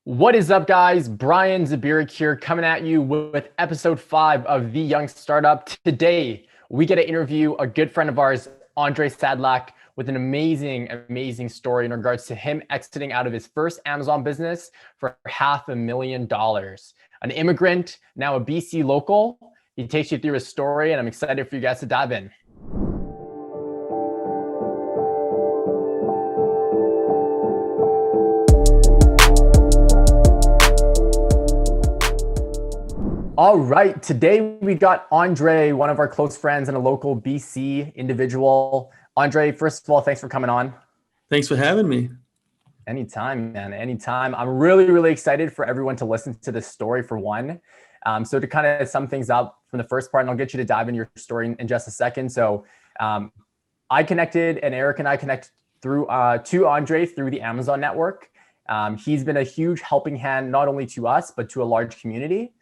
What is up, guys? Brian Zabirik here, coming at you with episode 5 of The Young Startup. Today, we get to interview a good friend of ours, Andri Sadlak, with an amazing story in regards to him exiting out of his first Amazon business for $500,000. An immigrant, now a BC local. He takes you through his story, and I'm excited for you guys to dive in. All right, today we got Andri, one of our close friends and a local BC individual. Andri, first of all, thanks for coming on. Thanks for having me. Anytime, man, anytime. I'm really excited for everyone to listen to this story for one. So to kind of sum things up from the first part, and I'll get you to dive into your story in just a second. So I connected, and Eric and I connected through to Andri through the Amazon network. He's been a huge helping hand, not only to us, but to a large community.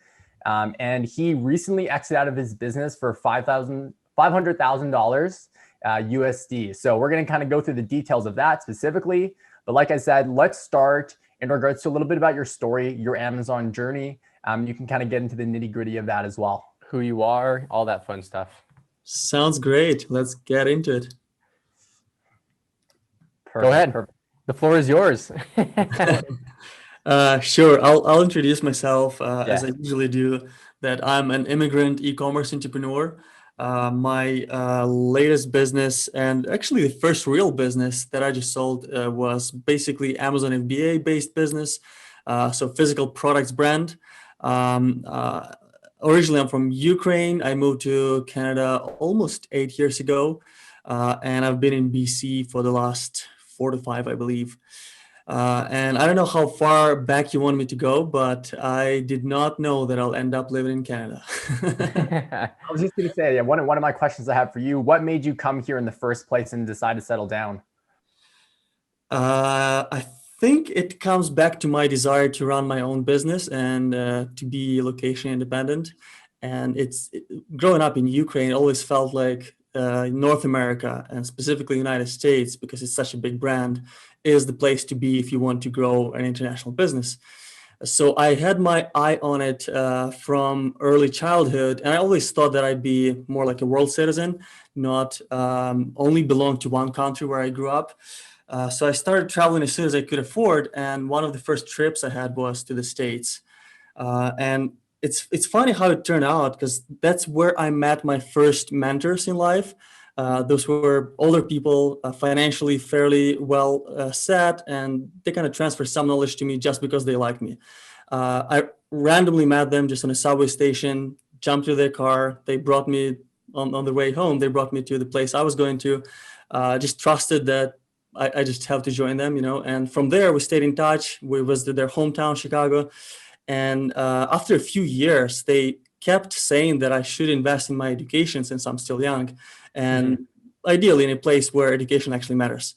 And he recently exited out of his business for $500,000 USD. So we're going to kind of go through the details of that specifically. But like I said, let's start in regards to a little bit about your story, your Amazon journey. You can kind of get into the nitty gritty of that as well. Who you are, all that fun stuff. Sounds great. Let's get into it. Perfect. Go ahead. Perfect. The floor is yours. Sure. I'll introduce myself as I usually do, that I'm an immigrant e-commerce entrepreneur. My latest business, and actually the first real business that I just sold, was basically Amazon FBA based business. So physical products brand. Originally, I'm from Ukraine. I moved to Canada almost 8 years ago. And I've been in BC for the last 4 to 5, I believe. And I don't know how far back you want me to go, but I did not know that I'll end up living in Canada. I was just going to say, one of my questions I have for you, what made you come here in the first place and decide to settle down? I think it comes back to my desire to run my own business and to be location independent. And growing up in Ukraine, it always felt like North America, and specifically United States, because it's such a big brand, is the place to be if you want to grow an international business. So I had my eye on it from early childhood, and I always thought that I'd be more like a world citizen, not only belong to one country where I grew up. So I started traveling as soon as I could afford, and one of the first trips I had was to the States. And it's funny how it turned out, because that's where I met my first mentors in life. Those were older people, financially fairly well set, and they kind of transferred some knowledge to me just because they liked me. I randomly met them just on a subway station, jumped to their car. They brought me on the way home. They brought me to the place I was going to. Just trusted that I just have to join them, And from there, we stayed in touch. We visited their hometown, Chicago. And after a few years, they kept saying that I should invest in my education since I'm still young, and ideally in a place where education actually matters,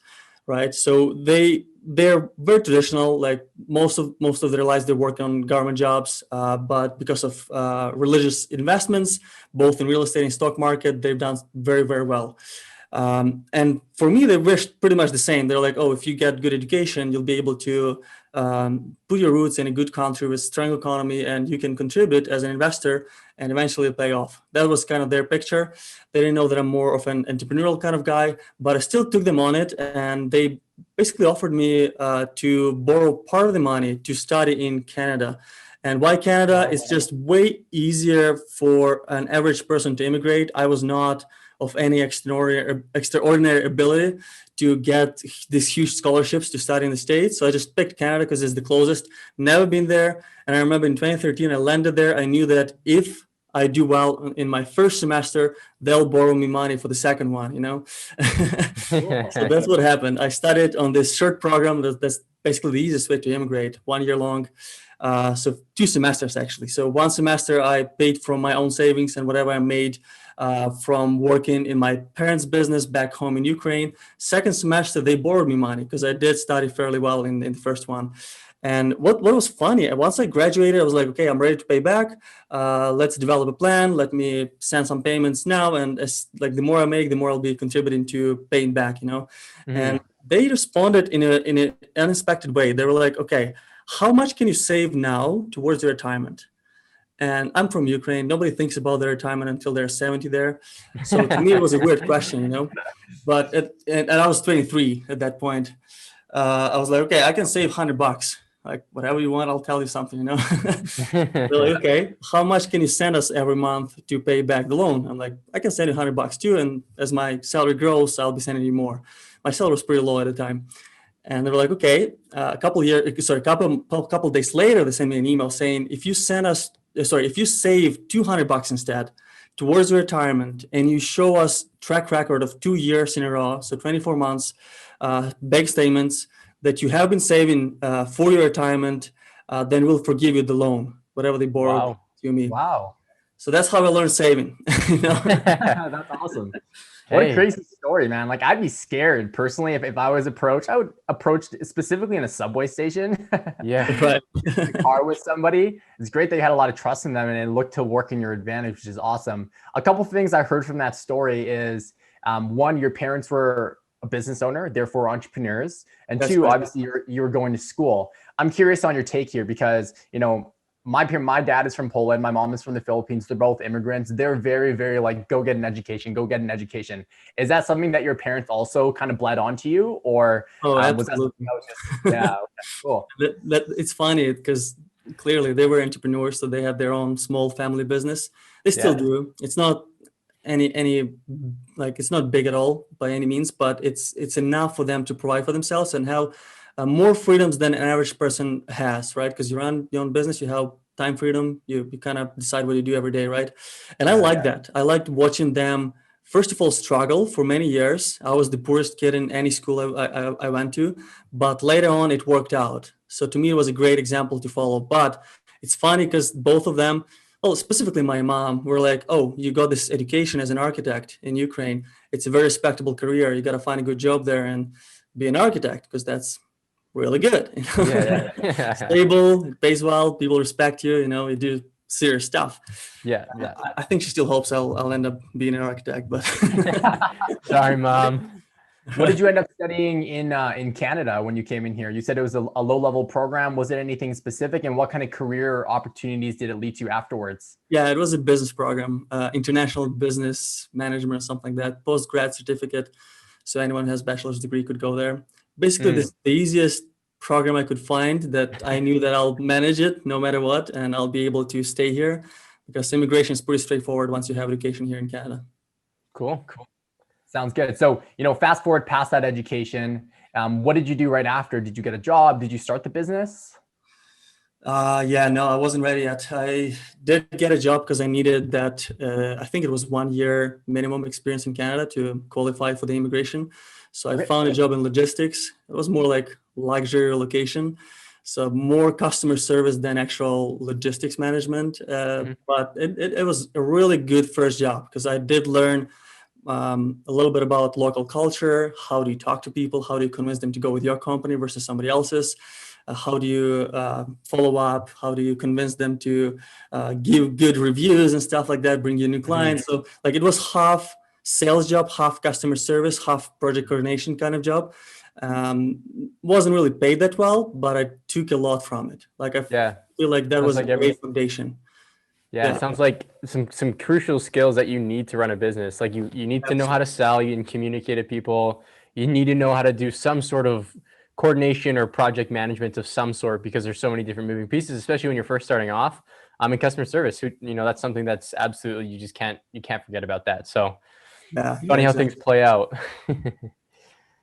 right? So they're very traditional. Like most of their lives, they work on government jobs, but because of religious investments, both in real estate and stock market, they've done very well. And for me, they wished pretty much the same. They're like, oh, if you get good education, you'll be able to put your roots in a good country with strong economy, and you can contribute as an investor and eventually pay off. That was kind of their picture. They didn't know that I'm more of an entrepreneurial kind of guy, but I still took them on it. And they basically offered me to borrow part of the money to study in Canada. And why Canada? It's just way easier for an average person to immigrate. I was not of any extraordinary ability to get these huge scholarships to study in the States. So I just picked Canada because it's the closest. Never been there. And I remember in 2013, I landed there. I knew that if I do well in my first semester, they'll borrow me money for the second one, So that's what happened. I studied on this short program. That's basically the easiest way to immigrate, 1 year long. So 2 semesters, actually. So 1 semester I paid from my own savings and whatever I made from working in my parents' business back home in Ukraine. Second semester, they borrowed me money because I did study fairly well in the first one. And what was funny, once I graduated, I was like, okay, I'm ready to pay back. Let's develop a plan. Let me send some payments now. And the more I make, the more I'll be contributing to paying back, And they responded in an unexpected way. They were like, okay, how much can you save now towards your retirement? And I'm from Ukraine. Nobody thinks about their retirement until they're 70 there. So to me, it was a weird question, you know. But and I was 23 at that point. I was like, okay, I can save $100. Like whatever you want, I'll tell you something, you know. They're like, okay, how much can you send us every month to pay back the loan? I'm like, I can send you $100 too, and as my salary grows, I'll be sending you more. My salary was pretty low at the time, and they were like, okay. A couple days later, they sent me an email saying, if you save $200 instead towards your retirement, and you show us track record of 2 years in a row, so 24 months, bank statements that you have been saving for your retirement, then we'll forgive you the loan, whatever they borrowed to me. Wow. So that's how I learned saving. You know? That's awesome. What a crazy story, man. Like I'd be scared personally if I was approached. I would approach specifically in a subway station. Yeah. Right. The car with somebody. It's great that you had a lot of trust in them and it looked to work in your advantage, which is awesome. A couple of things I heard from that story is one, your parents were a business owner, therefore entrepreneurs. And That's two, right. obviously you were going to school. I'm curious on your take here because, you know, my dad is from Poland. My mom is from the Philippines. They're both immigrants. They're very, very like, go get an education, go get an education. Is that something that your parents also kind of bled onto you, or was that something that was just, yeah, okay, cool. It's funny because clearly they were entrepreneurs, so they had their own small family business. They still do. It's not it's not big at all by any means, but it's enough for them to provide for themselves and have more freedoms than an average person has, right? Because you run your own business, you have time freedom, you kind of decide what you do every day, right? And I like that. I liked watching them, first of all, struggle for many years. I was the poorest kid in any school I went to, but later on it worked out. So to me, it was a great example to follow. But it's funny because both of them, well, specifically my mom, were like, oh, you got this education as an architect in Ukraine. It's a very respectable career. You got to find a good job there and be an architect because that's really good. You know? Stable, it pays well, people respect you, you know, you do serious stuff. I think she still hopes I'll end up being an architect, but sorry, Mom. What did you end up studying in Canada when you came in here? You said it was a low-level program. Was it anything specific, and what kind of career opportunities did it lead to afterwards? Yeah, it was a business program, international business management or something like that, post-grad certificate. So anyone who has a bachelor's degree could go there. Basically, this is the easiest program I could find that I knew that I'll manage it no matter what, and I'll be able to stay here because immigration is pretty straightforward once you have education here in Canada. Cool. Sounds good. So, you know, fast forward past that education, what did you do right after? Did you get a job? Did you start the business? No, I wasn't ready yet. I did get a job because I needed that. I think it was 1 year minimum experience in Canada to qualify for the immigration. So I found a job in logistics. It was more like luxury relocation. So more customer service than actual logistics management. But it was a really good first job because I did learn a little bit about local culture. How do you talk to people? How do you convince them to go with your company versus somebody else's? How do you follow up? How do you convince them to give good reviews and stuff like that, bring you new clients? So like it was half sales job, half customer service, half project coordination kind of job. Wasn't really paid that well, but I took a lot from it. Like I feel like that was a great foundation. Yeah, it sounds like some crucial skills that you need to run a business. Like you need to know how to sell, you can communicate to people. You need to know how to do some sort of coordination or project management of some sort because there's so many different moving pieces, especially when you're first starting off. In customer service, that's something that's absolutely you can't forget about that. So funny how things play out.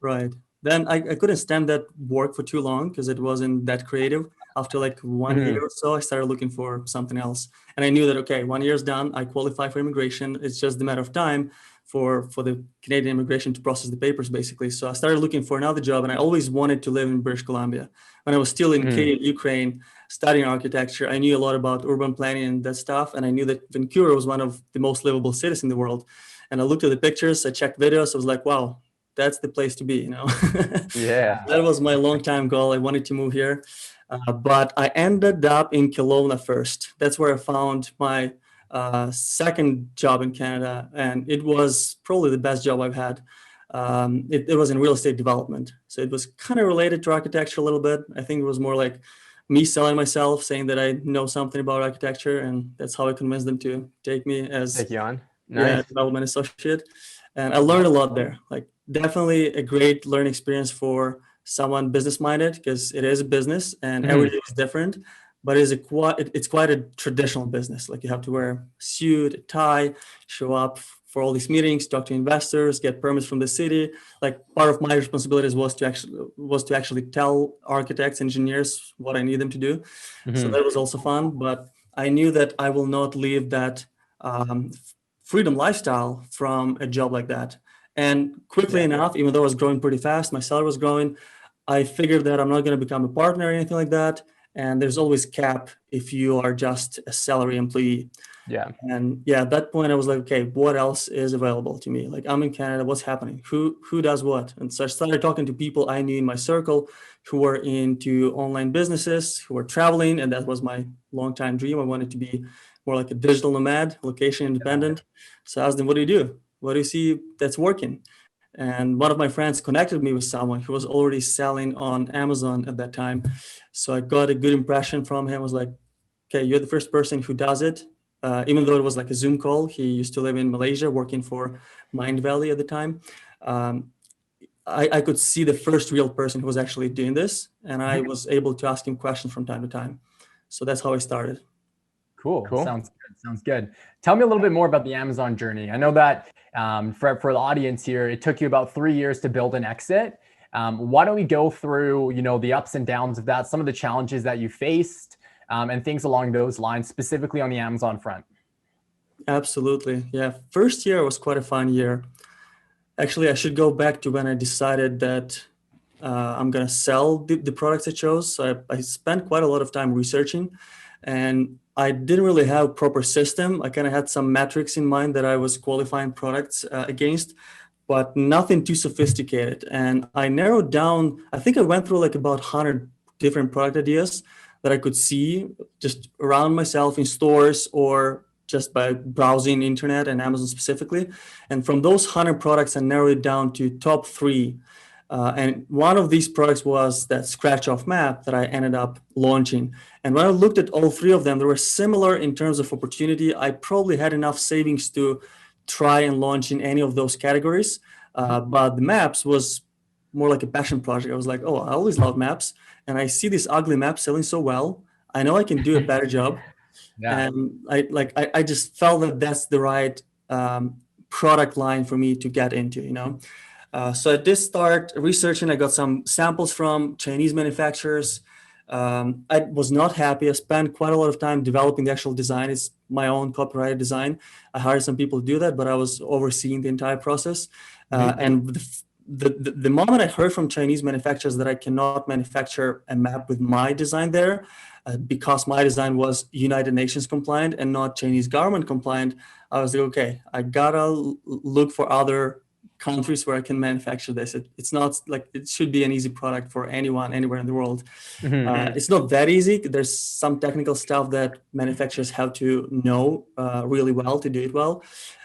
Right. Then I couldn't stand that work for too long because it wasn't that creative. After like 1 year or so, I started looking for something else. And I knew that, okay, 1 year's done. I qualify for immigration. It's just a matter of time for the Canadian immigration to process the papers, basically. So I started looking for another job. And I always wanted to live in British Columbia. When I was still in Ukraine, studying architecture, I knew a lot about urban planning and that stuff. And I knew that Vancouver was one of the most livable cities in the world. And I looked at the pictures, I checked videos. I was like, wow, that's the place to be, you know? Yeah. That was my long-time goal. I wanted to move here. But I ended up in Kelowna first. That's where I found my second job in Canada. And it was probably the best job I've had. It was in real estate development. So it was kind of related to architecture a little bit. I think it was more like me selling myself, saying that I know something about architecture, and that's how I convinced them to take me as Take you on. Nice. development associate. And I learned a lot there. Like definitely a great learning experience for someone business minded, because it is a business and every day is different. But it's quite a traditional business. Like you have to wear a suit, a tie, show up for all these meetings, talk to investors, get permits from the city. Like part of my responsibilities was to actually tell architects, engineers what I need them to do. So that was also fun. But I knew that I will not leave that freedom lifestyle from a job like that. And quickly enough, even though I was growing pretty fast, my salary was growing, I figured that I'm not going to become a partner or anything like that. And there's always cap if you are just a salary employee. Yeah. And at that point I was like, okay, what else is available to me? Like, I'm in Canada, what's happening? Who does what? And so I started talking to people I knew in my circle who were into online businesses, who were traveling. And that was my long time dream. I wanted to be more like a digital nomad, location independent. So I asked them, what do you do? What do you see that's working? And one of my friends connected me with someone who was already selling on Amazon at that time. So I got a good impression from him. I was like, okay, you're the first person who does it. Even though it was like a Zoom call, he used to live in Malaysia, working for Mind Valley at the time. I could see the first real person who was actually doing this, and I was able to ask him questions from time to time. So that's how I started. Cool. Sounds good. Sounds good. Tell me a little bit more about the Amazon journey. I know that for the audience here, it took you about 3 years to build and exit. Why don't we go through, the ups and downs of that, some of the challenges that you faced, and things along those lines, specifically on the Amazon front? Absolutely. Yeah. First year was quite a fun year. Actually, I should go back to when I decided that I'm going to sell the products I chose. So I spent quite a lot of time researching, and I didn't really have a proper system. I kind of had some metrics in mind that I was qualifying products against, but nothing too sophisticated. And I narrowed down, I think I went through like about 100 different product ideas that I could see just around myself in stores or just by browsing internet and Amazon specifically. And from those 100 products, I narrowed it down to top 3. And one of these products was that scratch off map that I ended up launching. And when I looked at all 3 of them, they were similar in terms of opportunity. I probably had enough savings to try and launch in any of those categories. But the maps was more like a passion project. I was like, oh, I always love maps. And I see this ugly map selling so well. I know I can do a better job. And I just felt that that's the right product line for me to get into, So I did start researching. I got some samples from Chinese manufacturers. I was not happy. I spent quite a lot of time developing the actual design. It's my own copyrighted design. I hired some people to do that, but I was overseeing the entire process. And the moment I heard from Chinese manufacturers that I cannot manufacture a map with my design there, because my design was United Nations compliant and not Chinese government compliant, I was like, okay, I gotta look for other countries where I can manufacture this. It's not like it should be an easy product for anyone anywhere in the world. It's not that easy. There's some technical stuff that manufacturers have to know really well to do it well.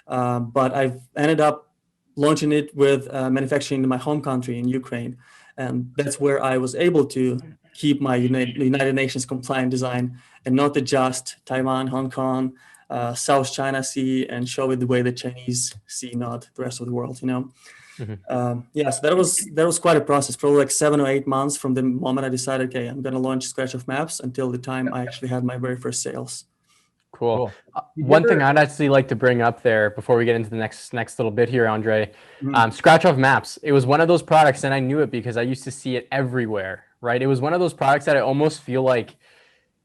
But I've ended up launching it with manufacturing in my home country in Ukraine. And that's where I was able to keep my United Nations compliant design and not adjust Taiwan, Hong Kong, South China Sea, and show it the way the Chinese see, not the rest of the world, So that was quite a process, probably like 7 or 8 months from the moment I decided, okay, I'm going to launch Scratch of Maps until the time I actually had my very first sales. Cool. One thing I'd actually like to bring up there before we get into the next little bit here, Andre, Scratch Off Maps. It was one of those products, and I knew it because I used to see it everywhere, right? It was one of those products that I almost feel like,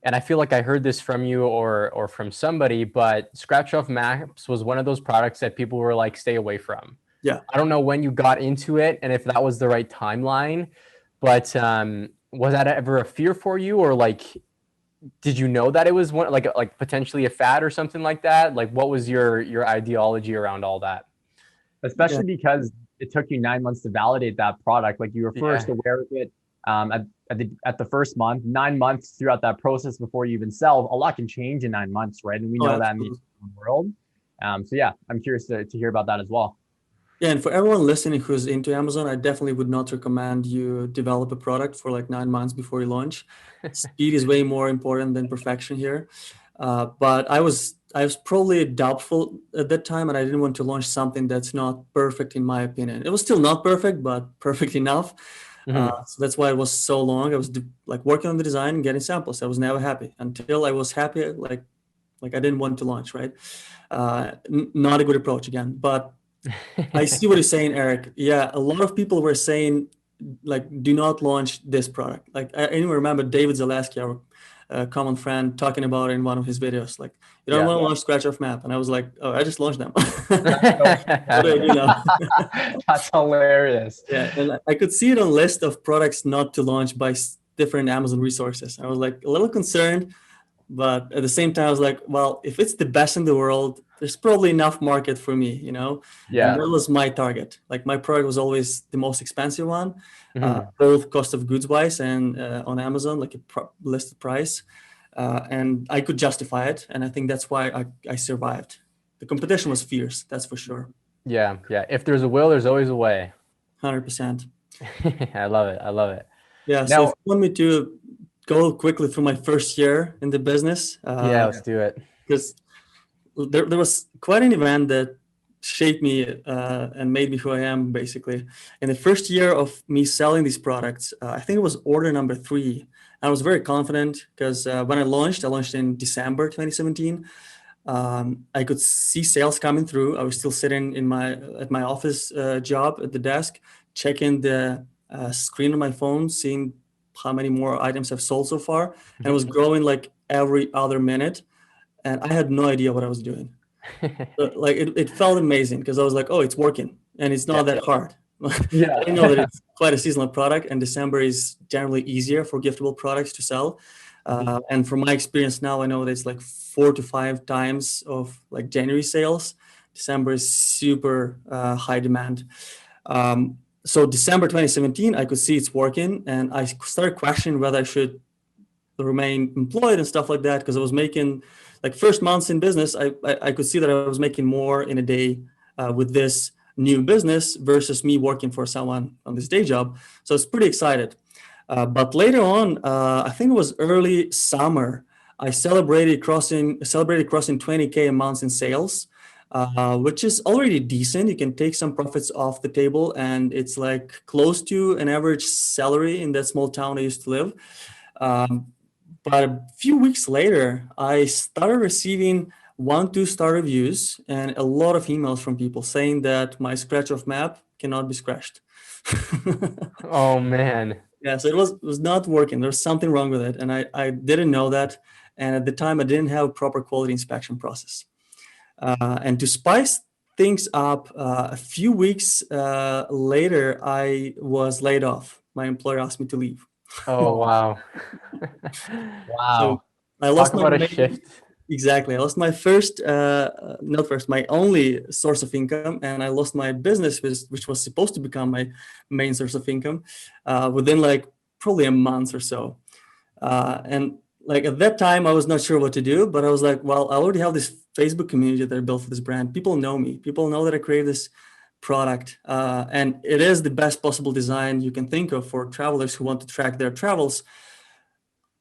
and I feel like I heard this from you or from somebody, but Scratch Off Maps was one of those products that people were like, stay away from. Yeah. I don't know when you got into it and if that was the right timeline, but was that ever a fear for you, or like, did you know that it was one like potentially a fad or something like that? Like, what was your ideology around all that? Especially because it took you 9 months to validate that product. Like, you were first aware of it at the first month. 9 months throughout that process before you even sell, a lot can change in 9 months, right? And we know that in the world. So yeah, I'm curious to hear about that as well. Yeah, and for everyone listening who's into Amazon, I definitely would not recommend you develop a product for like 9 months before you launch. Speed is way more important than perfection here. But I was probably doubtful at that time, and I didn't want to launch something that's not perfect in my opinion. It was still not perfect, but perfect enough. Mhm. So that's why it was so long. I was like working on the design and getting samples. I was never happy until I was happy. Like I didn't want to launch, right? Not a good approach again, but I see what you're saying, Eric. Yeah, a lot of people were saying, like, do not launch this product. Like, I even remember David Zaleski, our common friend, talking about it in one of his videos. Like, you don't Yeah. want to launch Scratch Off Map. And I was like, oh, I just launched them. So What do I do now? that's hilarious. Yeah, and I could see it on a list of products not to launch by different Amazon resources. I was like a little concerned, but at the same time, I was like, well, if it's the best in the world, there's probably enough market for me, you know? And Yeah. that was my target. Like my product was always the most expensive one, Mhm. both cost of goods wise and on Amazon, like a listed price. And I could justify it. And I think that's why I survived. The competition was fierce, that's for sure. Yeah, yeah. If there's a will, there's always a way. 100%. I love it. I love it. Yeah. So if Now, you want me to go quickly through my first year in the business, yeah, let's do it. because there was quite an event that shaped me and made me who I am, basically. In the first year of me selling these products, I think it was order number 3. I was very confident because when I launched in December 2017. I could see sales coming through. I was still sitting at my office job at the desk, checking the screen on my phone, seeing how many more items I've sold so far, and it was growing like every other minute. And I had no idea what I was doing. Like it felt amazing because I was like, oh, it's working, and it's not Yeah. that hard. I Yeah. didn't know that it's quite a seasonal product, and December is generally easier for giftable products to sell. And from my experience now, I know that it's like 4 to 5 times of like January sales. December is super high demand. So December 2017, I could see it's working, and I started questioning whether I should remain employed and stuff like that because I was making like first months in business. I could see that I was making more in a day with this new business versus me working for someone on this day job. So I was pretty excited. But later on, I think it was early summer, I celebrated crossing 20K a month in sales, which is already decent. You can take some profits off the table, and it's like close to an average salary in that small town I used to live. Um, but a few weeks later, I started receiving 1, 2 star reviews and a lot of emails from people saying that my scratch off map cannot be scratched. Oh man. Yeah, so it was not working. There's something wrong with it, and I didn't know that. And at the time, I didn't have a proper quality inspection process. And to spice things up, a few weeks later, I was laid off. My employer asked me to leave. Oh wow. So Wow. I Talk lost my about a main, shift. exactly. I lost my first, not first, my only source of income, and I lost my business, which was supposed to become my main source of income, within like probably a month or so. And like at that time, I was not sure what to do, but I was like, well, I already have this Facebook community that I built for this brand. People know me. People know that I created this product, and it is the best possible design you can think of for travelers who want to track their travels.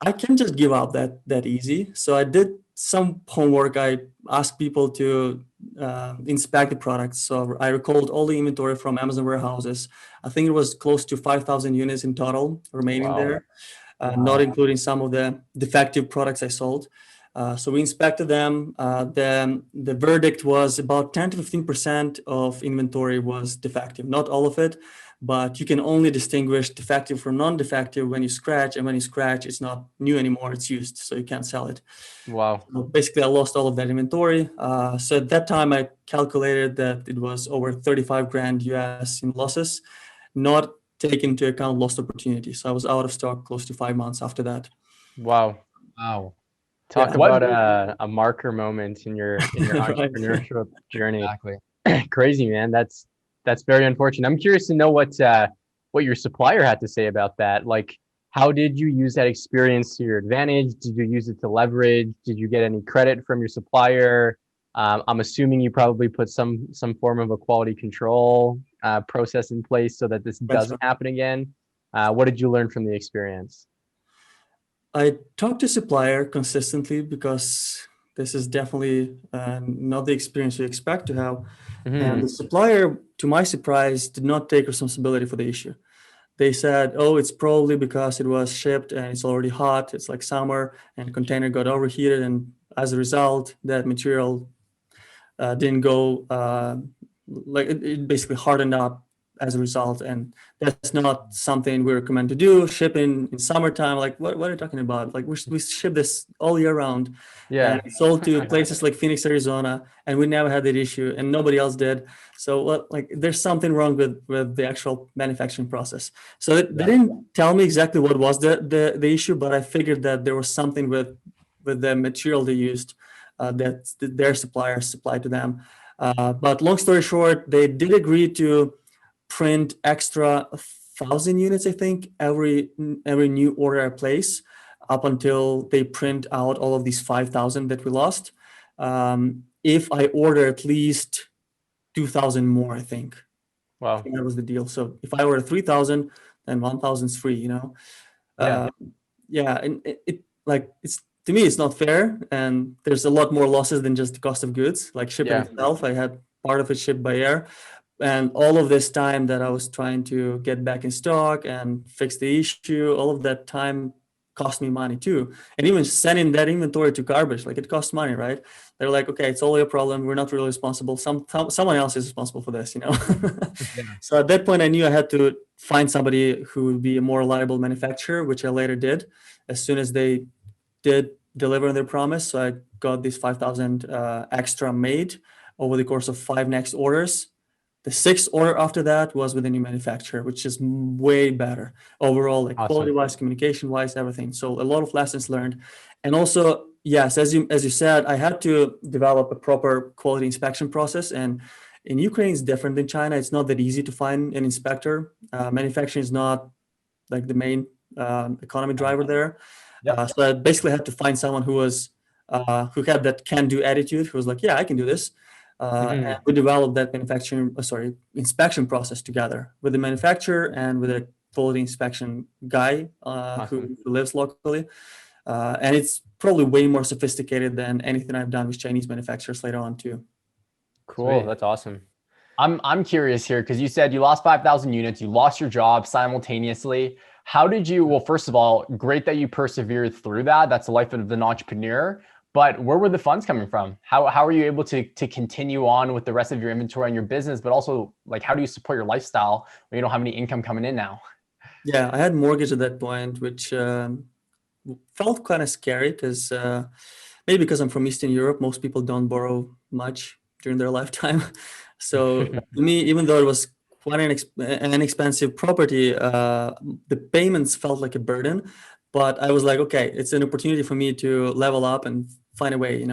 I can't just give up that easy. So I did some homework. I asked people to inspect the products. So I recalled all the inventory from Amazon warehouses. I think it was close to 5,000 units in total remaining Wow. there, not including some of the defective products I sold. So we inspected them. The verdict was about 10 to 15% of inventory was defective, not all of it, but you can only distinguish defective from non-defective when you scratch, and when you scratch, it's not new anymore, it's used, so you can't sell it. Wow. So basically, I lost all of that inventory. So at that time, I calculated that it was over 35 grand US in losses, not taking into account lost opportunity. So I was out of stock close to 5 months after that. Wow. Wow. Talk Yeah. about a marker moment in your Right. entrepreneurship journey. Exactly. Crazy, man. That's very unfortunate. I'm curious to know what your supplier had to say about that. Like, how did you use that experience to your advantage? Did you use it to leverage? Did you get any credit from your supplier? I'm assuming you probably put some form of a quality control process in place so that this That's doesn't right. happen again. What did you learn from the experience? I talk to Supplier consistently because this is definitely not the experience you expect to have. And the supplier, to my surprise, did not take responsibility for the issue. They said, oh, it's probably because it was shipped and it's already hot. It's like summer and the container got overheated. And as a result, that material didn't go, like it basically hardened up as a result. And that's not something we recommend to do. Shipping in summertime, like what are you talking about? Like we ship this all year round. Yeah. And it's sold to places like Phoenix, Arizona, and we never had that issue, and nobody else did. So, like, there's something wrong with the actual manufacturing process. So they didn't tell me exactly what was the issue, but I figured that there was something with the material they used that their suppliers supplied to them. But long story short, they did agree to print extra 1,000 units, I think, every new order I place, up until they print out all of these 5,000 that we lost. If I order at least 2,000 more, I think. Wow. That was the deal. So if I order 3,000, then 1,000 is free, Yeah. Yeah, and it like it's to me it's not fair, and there's a lot more losses than just the cost of goods. Like shipping Yeah. itself, I had part of it shipped by air, and all of this time that I was trying to get back in stock and fix the issue, all of that time cost me money too. And even sending that inventory to garbage, like it costs money, right? They're like, okay, it's all your problem. We're not really responsible. Someone else is responsible for this. Yeah. So at that point, I knew I had to find somebody who would be a more reliable manufacturer, which I later did. As soon as they did deliver on their promise, so I got these 5,000 extra made over the course of 5 next orders. The 6th order after that was with a new manufacturer, which is way better overall, like Awesome. quality-wise, communication-wise, everything. So a lot of lessons learned. And also, yes, as you said, I had to develop a proper quality inspection process. And in Ukraine, it's different than China. It's not that easy to find an inspector. Manufacturing is not like the main economy driver there. So I basically had to find someone who had that can-do attitude, who was like, yeah, I can do this. And we developed that inspection process together with the manufacturer and with a quality inspection guy who lives locally. And it's probably way more sophisticated than anything I've done with Chinese manufacturers later on too. Cool. Sweet. That's awesome. I'm curious here because you said you lost 5,000 units, you lost your job simultaneously. How did you, well, first of all, great that you persevered through that. That's the life of an entrepreneur. But where were the funds coming from? How are you able to continue on with the rest of your inventory and your business? But also, like, how do you support your lifestyle when you don't have any income coming in now? Yeah, I had mortgage at that point, which felt kind of scary because maybe because I'm from Eastern Europe, most people don't borrow much during their lifetime. So to me, even though it was quite an expensive property, the payments felt like a burden. But I was like, okay, it's an opportunity for me to level up and find a way,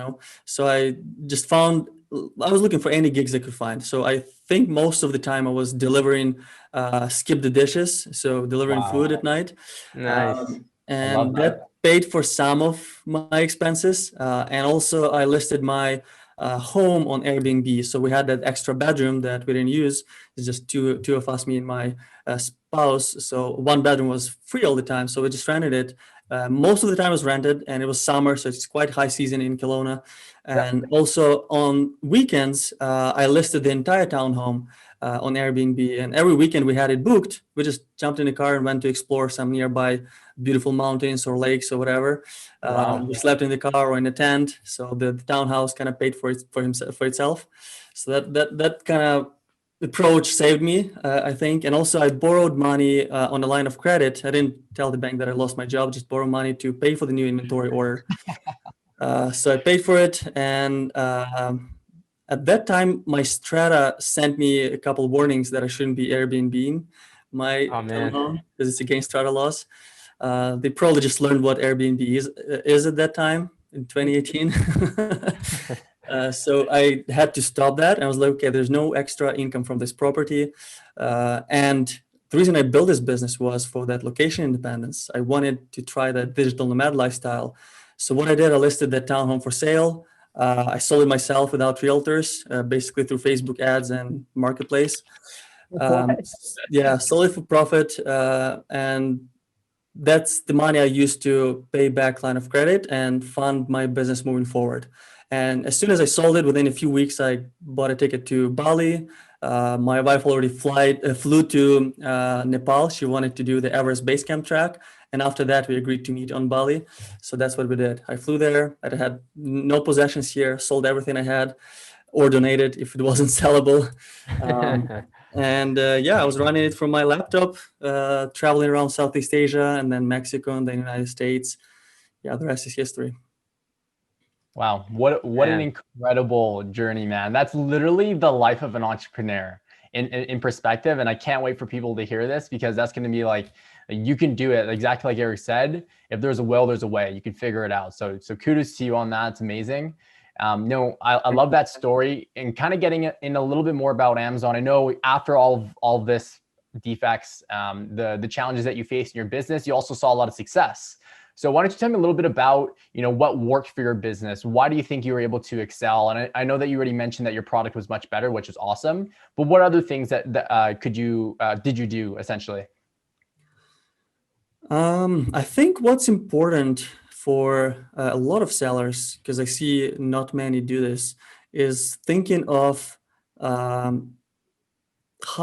So I just I was looking for any gigs I could find. So I think most of the time I was delivering skip the dishes, so delivering food at night. Nice. And that paid for some of my expenses. And also I listed my home on Airbnb. So we had that extra bedroom that we didn't use. It's just two of us, me and my spouse. So one bedroom was free all the time. So we just rented it. Most of the time it was rented, and it was summer, so it's quite high season in Kelowna. And also on weekends, I listed the entire townhome on Airbnb, and every weekend we had it booked. We just jumped in the car and went to explore some nearby beautiful mountains or lakes or whatever. We slept in the car or in a tent, so the townhouse kind of paid for itself. So that kind of approach saved me, I think. And also I borrowed money on a line of credit. I didn't tell the bank that I lost my job, just borrow money to pay for the new inventory order. So I paid for it. And at that time, my Strata sent me a couple of warnings that I shouldn't be Airbnb-ing my townhome because it's against Strata laws. They probably just learned what Airbnb is at that time in 2018. So I had to stop that. And I was like, okay, there's no extra income from this property. And the reason I built this business was for that location independence. I wanted to try that digital nomad lifestyle. So what I did, I listed that townhome for sale. I sold it myself without realtors, basically through Facebook ads and marketplace. What? Yeah, sold it for profit, and that's the money I used to pay back line of credit and fund my business moving forward. And as soon as I sold it, within a few weeks, I bought a ticket to Bali. My wife already flew to Nepal. She wanted to do the Everest Base Camp track. And after that, we agreed to meet on Bali. So that's what we did. I flew there. I had no possessions here, sold everything I had or donated if it wasn't sellable. And yeah, I was running it from my laptop, traveling around Southeast Asia and then Mexico and then United States. Yeah, the rest is history. Wow, what an Man. incredible journey, man. That's literally the life of an entrepreneur in perspective. And I can't wait for people to hear this, because that's going to be like, you can do it exactly like Eric said. If there's a will, there's a way. You can figure it out. So kudos to you on that. It's amazing. No, I love that story, and kind of getting in a little bit more about Amazon. I know after all of this defects, the challenges that you faced in your business, you also saw a lot of success. So why don't you tell me a little bit about, what worked for your business? Why do you think you were able to excel? And I know that you already mentioned that your product was much better, which is awesome. But what other things that did you do essentially? I think what's important for a lot of sellers, because I see not many do this, is thinking of how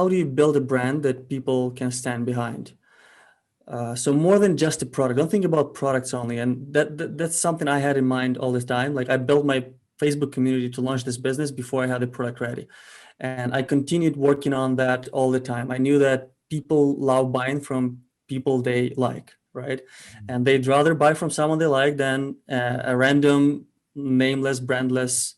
do you build a brand that people can stand behind. So more than just a product, don't think about products only. And that's something I had in mind all the time. Like, I built my Facebook community to launch this business before I had the product ready. And I continued working on that all the time. I knew that people love buying from people they like, right? And they'd rather buy from someone they like than a random, nameless, brandless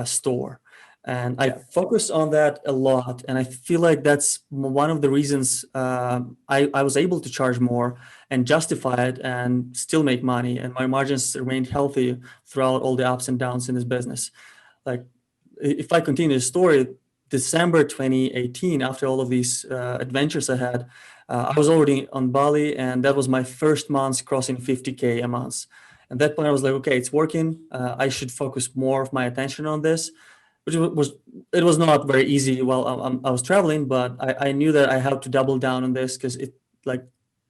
store. And I focused on that a lot. And I feel like that's one of the reasons I was able to charge more and justify it and still make money. And my margins remained healthy throughout all the ups and downs in this business. Like, if I continue the story, December 2018, after all of these adventures I had, I was already on Bali, and that was my first month crossing 50K a month. At that point, I was like, okay, it's working. I should focus more of my attention on this, which was not very easy while I was traveling, but I knew that I had to double down on this, because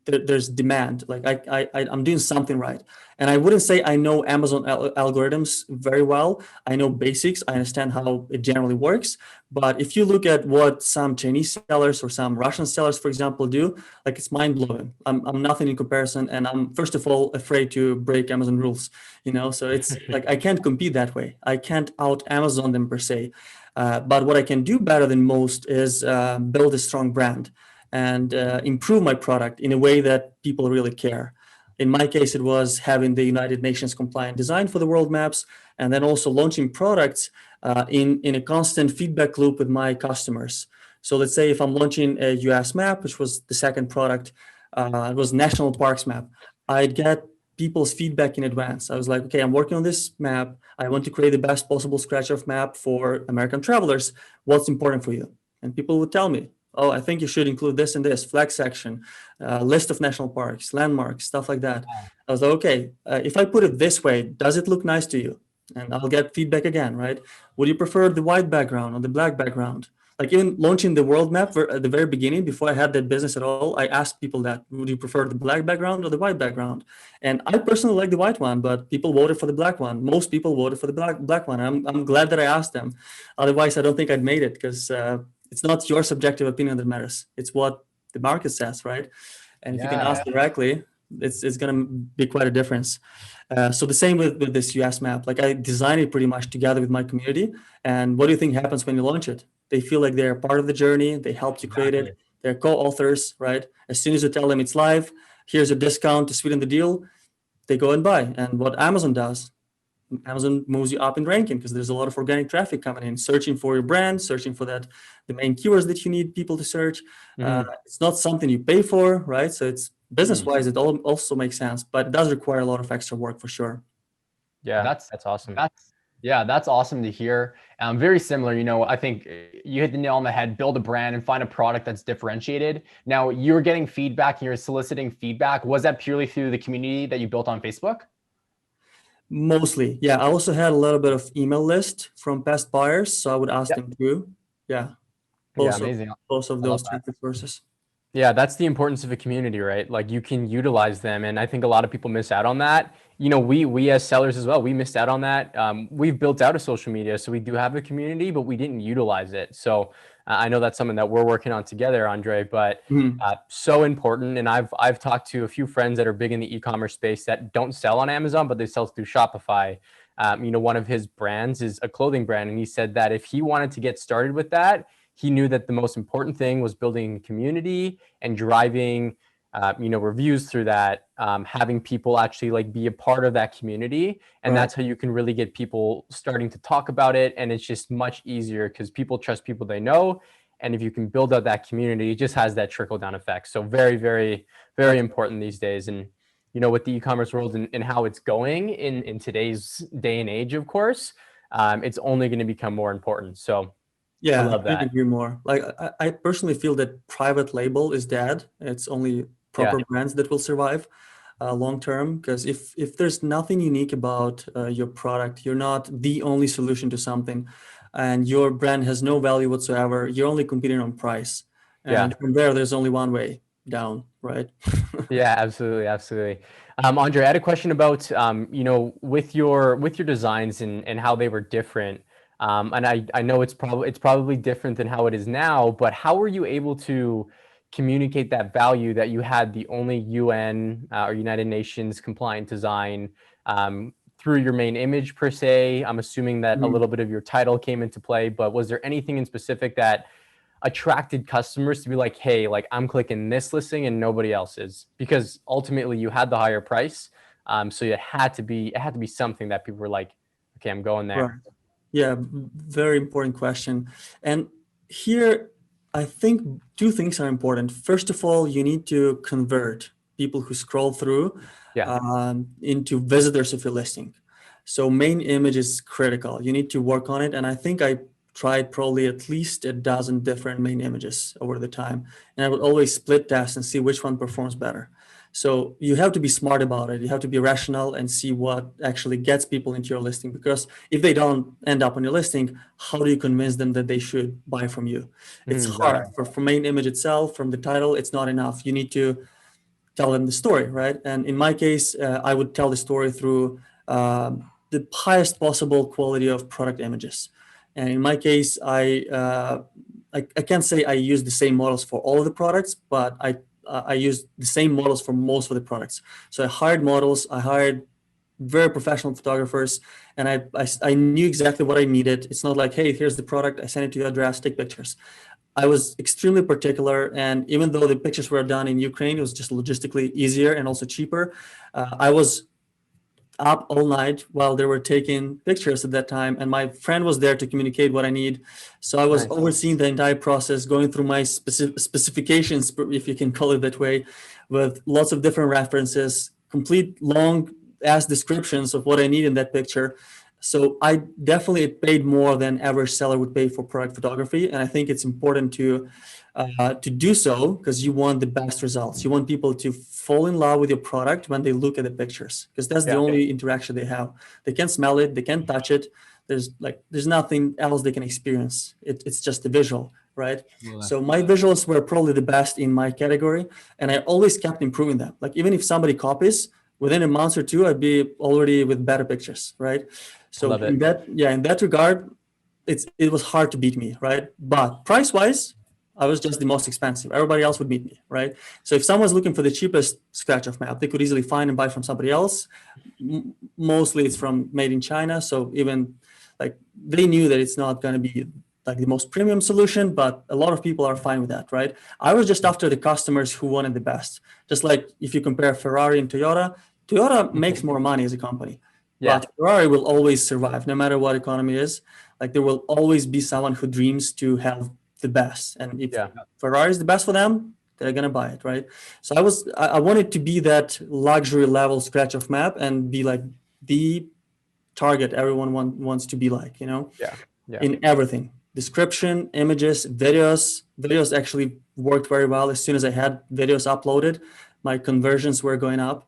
there's demand. Like, I'm doing something right. And I wouldn't say I know Amazon algorithms very well. I know basics. I understand how it generally works. But if you look at what some Chinese sellers or some Russian sellers, for example, do, like, it's mind blowing. I'm nothing in comparison. And I'm, first of all, afraid to break Amazon rules, So it's like, I can't compete that way. I can't out Amazon them per se. But what I can do better than most is build a strong brand and improve my product in a way that people really care. In my case, it was having the United Nations compliant design for the world maps, and then also launching products in a constant feedback loop with my customers. So let's say if I'm launching a US map, which was the second product, it was national parks map, I'd get people's feedback in advance. I was like, okay, I'm working on this map. I want to create the best possible scratch-off map for American travelers. What's important for you? And people would tell me, oh, I think you should include this and this, flag section, list of national parks, landmarks, stuff like that. I was like, okay, if I put it this way, does it look nice to you? And I'll get feedback again, right? Would you prefer the white background or the black background? Like, even launching the world map at the very beginning, before I had that business at all, I asked people that, would you prefer the black background or the white background? And I personally like the white one, but people voted for the black one. Most people voted for the black one. I'm glad that I asked them. Otherwise, I don't think I'd made it, because it's not your subjective opinion that matters. It's what the market says, right? And if you can ask directly, it's going to be quite a difference. So the same with this US map. Like, I designed it pretty much together with my community. And what do you think happens when you launch it? They feel like they're part of the journey. They helped you create it. They're co-authors, right? As soon as you tell them it's live, here's a discount to sweeten the deal, they go and buy. And what Amazon does, Amazon moves you up in ranking, because there's a lot of organic traffic coming in, searching for your brand, searching for the main keywords that you need people to search. It's not something you pay for, right? So it's business-wise, it also makes sense, but it does require a lot of extra work for sure. Yeah, that's awesome. That's awesome to hear. Very similar, I think you hit the nail on the head. Build a brand and find a product that's differentiated. Now, you're getting feedback and you're soliciting feedback. Was that purely through the community that you built on Facebook? Mostly, yeah. I also had a little bit of email list from past buyers, so I would ask Yeah. them too. Yeah, Yeah, both of amazing. both of I love those that. traffic sources. Yeah, that's the importance of a community, right? Like you can utilize them, and I think a lot of people miss out on that. You know, we as sellers as well, we missed out on that. We've built out a social media, so we do have a community, but we didn't utilize it. So I know that's something that we're working on together, Andre. But Mhm. so important. And I've talked to a few friends that are big in the e-commerce space that don't sell on Amazon, but they sell through Shopify. You know, one of his brands is a clothing brand, and he said that if he wanted to get started with that, he knew that the most important thing was building community and driving you know, reviews through that, having people actually like be a part of that community, and Right. that's how you can really get people starting to talk about it. And it's just much easier because people trust people they know, and if you can build out that community, it just has that trickle down effect. So very, very, very Exactly. important these days. And you know, with the e-commerce world and how it's going in today's day and age, of course, it's only going to become more important. So I Yeah, I love couldn't that. agree more. Like I personally feel that private label is dead. It's only Yeah. proper brands that will survive long term. Because if there's nothing unique about your product, you're not the only solution to something, and your brand has no value whatsoever. You're only competing on price, Yeah. and from there, there's only one way down, right? Yeah, absolutely, absolutely. Andre, I had a question about you know, with your designs and how they were different. And I know it's probably different than how it is now, but how were you able to communicate that value that you had the only UN or United Nations compliant design through your main image per se? I'm assuming that a Mhm. little bit of your title came into play, but was there anything in specific that attracted customers to be like, hey, like I'm clicking this listing and nobody else is, because ultimately you had the higher price. So it had to be something that people were like, okay, I'm going Right. there. Yeah, very important question. And here, I think two things are important. First of all, you need to convert people who scroll through Yeah. into visitors of your listing. So main image is critical. You need to work on it. And I think I tried probably at least a dozen different main images over the time. And I would always split test and see which one performs better. So you have to be smart about it. You have to be rational and see what actually gets people into your listing, because if they don't end up on your listing, how do you convince them that they should buy from you? It's Right. hard. For main image itself, from the title, it's not enough. You need to tell them the story, right? And in my case, I would tell the story through the highest possible quality of product images. And in my case, I can't say I use the same models for all of the products, but I use the same models for most of the products. So I hired models, I hired very professional photographers, and I knew exactly what I needed. It's not like, hey, here's the product, I send it to your address, take pictures. I was extremely particular, and even though the pictures were done in Ukraine, it was just logistically easier and also cheaper. I was up all night while they were taking pictures at that time, and my friend was there to communicate what I need. So I was Nice. overseeing the entire process, going through my specifications, if you can call it that way, with lots of different references, complete long ass descriptions of what I need in that picture. So I definitely paid more than average seller would pay for product photography, and I think it's important to do so because you want the best results. You want people to fall in love with your product when they look at the pictures, because that's the Yeah. only interaction they have. They can't smell it, they can't touch it. There's nothing else they can experience. It's just the visual, right? So my visuals were probably the best in my category, and I always kept improving them. Like even if somebody copies, within a month or two, I'd be already with better pictures, right? I So love it. in that regard, it was hard to beat me, right? But price wise, I was just the most expensive. Everybody else would beat me, right? So if someone's looking for the cheapest scratch off map, they could easily find and buy from somebody else. Mostly it's from made in China. So even like they knew that it's not going to be like the most premium solution, but a lot of people are fine with that, right? I was just after the customers who wanted the best. Just like if you compare Ferrari and Toyota, Toyota makes more money as a company, Yeah. but Ferrari will always survive no matter what economy is. Like there will always be someone who dreams to have the best, and if Yeah. Ferrari is the best for them, they're gonna buy it, right? So I wanted to be that luxury level scratch off map and be like the target everyone wants to be like, Yeah. Yeah. in everything. Description, images, videos. Videos actually worked very well. As soon as I had videos uploaded, my conversions were going up.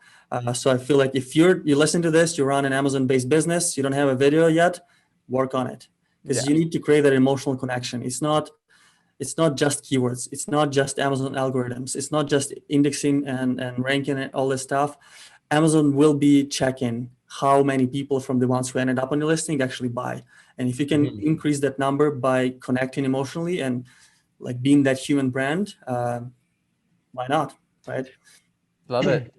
So I feel like if you listen to this, you run an Amazon-based business, you don't have a video yet, work on it, because you need to create that emotional connection. It's not just keywords. It's not just Amazon algorithms. It's not just indexing and ranking and all this stuff. Amazon will be checking how many people from the ones who ended up on your listing actually buy. And if you can increase that number by connecting emotionally and like being that human brand, why not, right? Love it.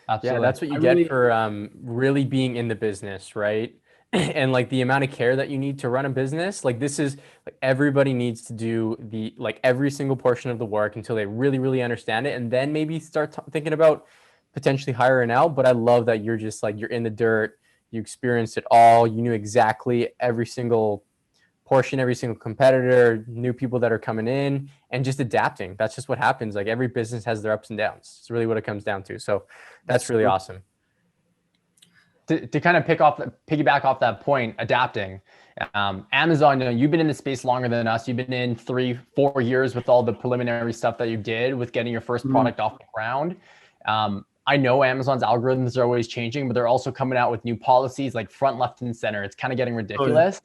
Absolutely. Yeah, that's what you get for really being in the business, right? And like the amount of care that you need to run a business, like this is like everybody needs to do the like every single portion of the work until they really, really understand it, and then maybe start thinking about potentially hiring out. But I love that you're just like you're in the dirt, you experienced it all, you knew exactly every single portion, every single competitor, new people that are coming in, and just adapting. That's just what happens. Like every business has their ups and downs. It's really what it comes down to. So that's really awesome. To kind of piggyback off that point, adapting. Amazon, you've been in the space longer than us. You've been in 3-4 years with all the preliminary stuff that you did with getting your first product off the ground. I know Amazon's algorithms are always changing, but they're also coming out with new policies like front, left, and center. It's kind of getting ridiculous.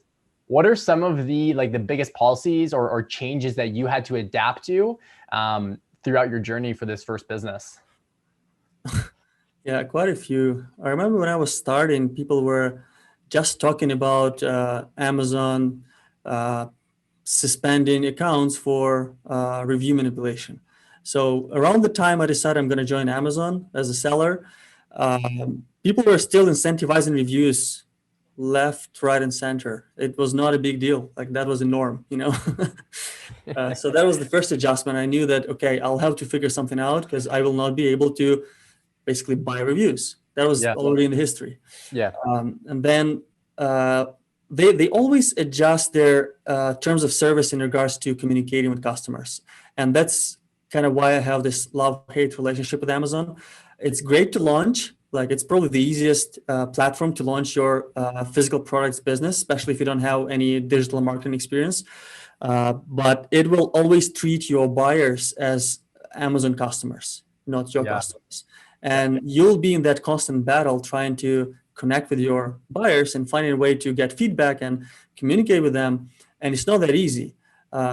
What are some of the biggest policies or changes that you had to adapt to throughout your journey for this first business? Yeah, quite a few. I remember when I was starting, people were just talking about Amazon suspending accounts for review manipulation. So around the time I decided I'm going to join Amazon as a seller, people were still incentivizing reviews left, right, and center. It was not a big deal. Like that was a norm, So that was the first adjustment. I knew that, okay, I'll have to figure something out because I will not be able to basically buy reviews. That was already in the history. And then they always adjust their terms of service in regards to communicating with customers. And that's kind of why I have this love-hate relationship with Amazon. It's great to launch. Like it's probably the easiest platform to launch your physical products business, especially if you don't have any digital marketing experience. But it will always treat your buyers as Amazon customers, not your customers. And you'll be in that constant battle trying to connect with your buyers and finding a way to get feedback and communicate with them. And it's not that easy.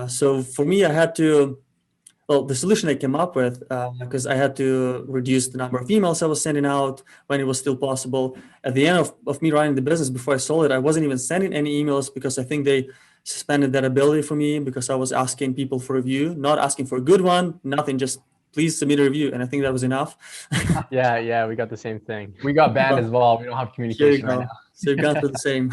So for me, I had to, the solution I came up with, because I had to reduce the number of emails I was sending out when it was still possible. At the end of me running the business before I sold it, I wasn't even sending any emails because I think they suspended that ability for me because I was asking people for a review, not asking for a good one, nothing, just please submit a review. And I think that was enough. Yeah, we got the same thing. We got banned as well. We don't have communication right now. So you've gone through the same.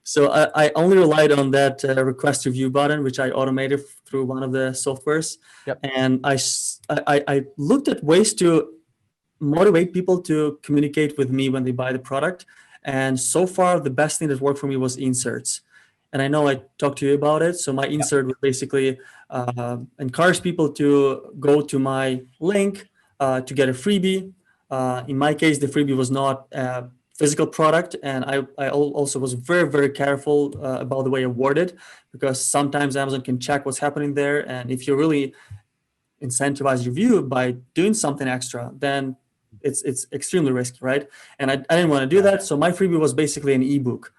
So I only relied on that request review button, which I automated through one of the softwares. And I looked at ways to motivate people to communicate with me when they buy the product. And so far, the best thing that worked for me was inserts. And I know I talked to you about it. So my insert would basically encourage people to go to my link to get a freebie. In my case, the freebie was not a physical product. And I also was very, very careful about the way I worded, because sometimes Amazon can check what's happening there. And if you really incentivize review by doing something extra, then it's extremely risky, right? And I didn't want to do that. So my freebie was basically an ebook.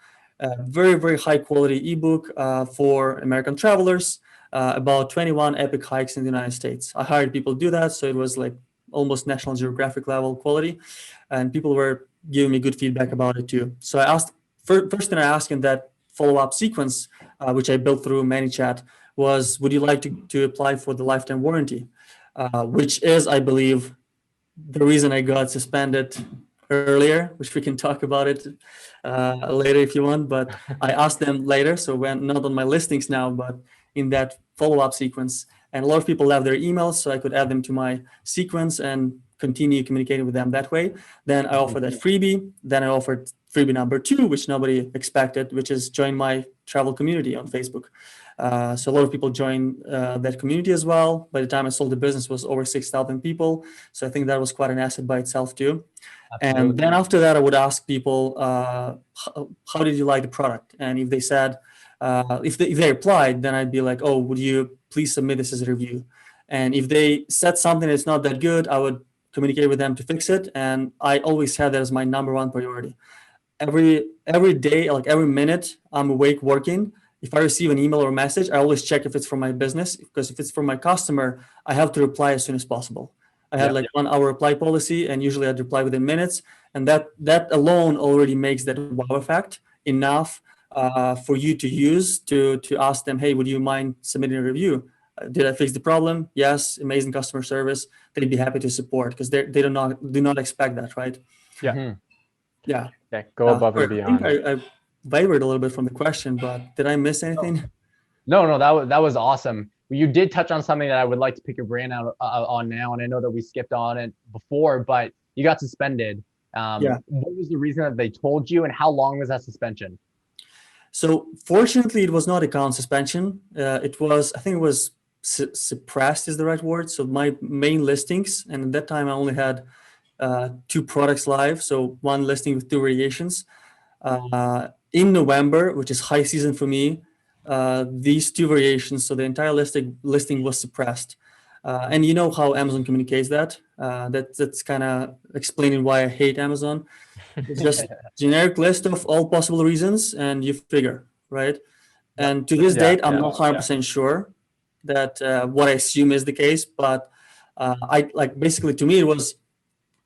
Very, very high quality ebook for American travelers about 21 epic hikes in the United States. I hired people to do that. So it was like almost National Geographic level quality. And people were giving me good feedback about it too. So I asked, first thing I asked in that follow-up sequence, which I built through ManyChat, was, would you like to apply for the lifetime warranty? Which is, I believe, the reason I got suspended earlier, which we can talk about it later if you want, but I asked them later, so when not on my listings now, but in that follow-up sequence. And a lot of people left their emails, so I could add them to my sequence and continue communicating with them that way. Then I offered that freebie. Then I offered freebie number 2, which nobody expected, which is join my travel community on Facebook. So a lot of people joined that community as well. By the time I sold the business, it was over 6,000 people. So I think that was quite an asset by itself too. Absolutely. And then after that, I would ask people, how did you like the product? And if they said, if they replied, then I'd be like, oh, would you please submit this as a review? And if they said something that's not that good, I would communicate with them to fix it. And I always had that as my number one priority. Every day, like every minute I'm awake working, if I receive an email or a message, I always check if it's from my business, because if it's from my customer, I have to reply as soon as possible. I had like 1 hour reply policy, and usually I'd reply within minutes. And that alone already makes that wow effect enough for you to use to ask them, hey, would you mind submitting a review? Did I fix the problem? Yes, amazing customer service. They'd be happy to support, because they do not expect that, right? Yeah. Mhm. Yeah. Okay. Go above and Sorry, beyond. I think I wavered a little bit from the question, but did I miss anything? No, that was awesome. You did touch on something that I would like to pick your brain out on now, and I know that we skipped on it before, but you got suspended. Yeah. What was the reason that they told you, and how long was that suspension? So fortunately, it was not account suspension. I think it was suppressed is the right word. So my main listings, and at that time I only had 2 products live. So one listing with 2 variations. In November, which is high season for me, these 2 variations, so the entire listing was suppressed. And you know how Amazon communicates that. That's kind of explaining why I hate Amazon. It's just generic list of all possible reasons, and you figure, right? And to this date, I'm not 100% sure that what I assume is the case, but I like basically to me it was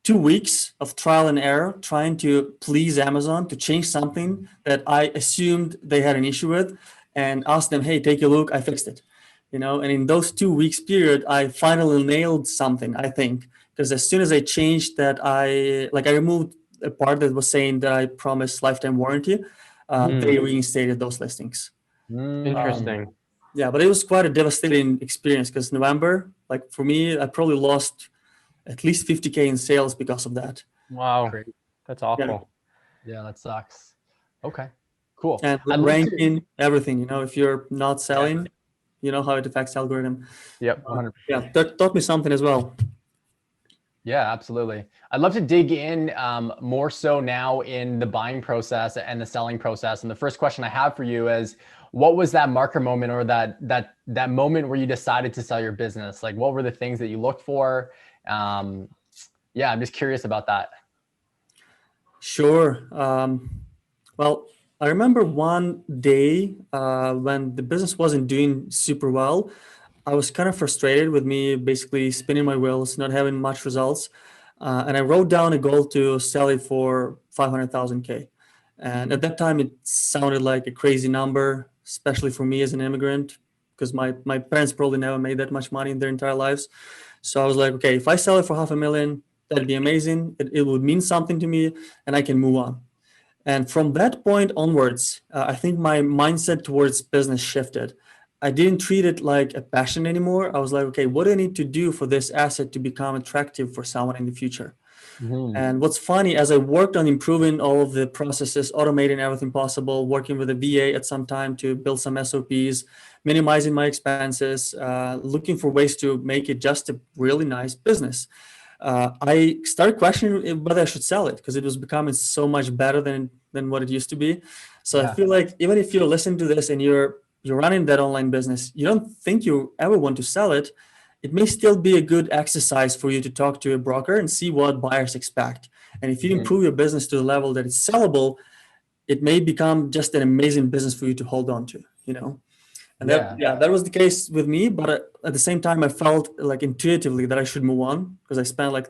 2 weeks of trial and error trying to please Amazon to change something that I assumed they had an issue with, and ask them, hey, take a look, I fixed it. And in those 2 weeks period, I finally nailed something, I think, because as soon as I changed that, I removed a part that was saying that I promised lifetime warranty, they reinstated those listings. Interesting. Yeah, but it was quite a devastating experience, because November, like for me, I probably lost at least 50K in sales because of that. Wow. Great. That's awful. Yeah, that sucks. Okay, cool. And I'd love to- ranking, everything, if you're not selling, you know how it affects algorithm. Yep. 100%. Yeah, that taught me something as well. Yeah, absolutely. I'd love to dig in more so now in the buying process and the selling process. And the first question I have for you is, what was that marker moment, or that moment where you decided to sell your business? Like, what were the things that you looked for? Yeah, I'm just curious about that. Sure. Well, I remember one day when the business wasn't doing super well. I was kind of frustrated with me basically spinning my wheels, not having much results. And I wrote down a goal to sell it for 500,000K. And at that time, it sounded like a crazy number, especially for me as an immigrant, because my parents probably never made that much money in their entire lives. So I was like, okay, if I sell it for 500,000, that'd be amazing. It would mean something to me, and I can move on. And from that point onwards, I think my mindset towards business shifted. I didn't treat it like a passion anymore. I was like, okay, what do I need to do for this asset to become attractive for someone in the future? And what's funny, as I worked on improving all of the processes, automating everything possible, working with a VA at some time to build some SOPs, minimizing my expenses, looking for ways to make it just a really nice business. I started questioning whether I should sell it, because it was becoming so much better than what it used to be. So I feel like even if you're listening to this and you're running that online business, you don't think you ever want to sell it, it may still be a good exercise for you to talk to a broker and see what buyers expect. And if you improve your business to the level that it's sellable, it may become just an amazing business for you to hold on to. And that was the case with me. But at the same time, I felt like intuitively that I should move on, because I spent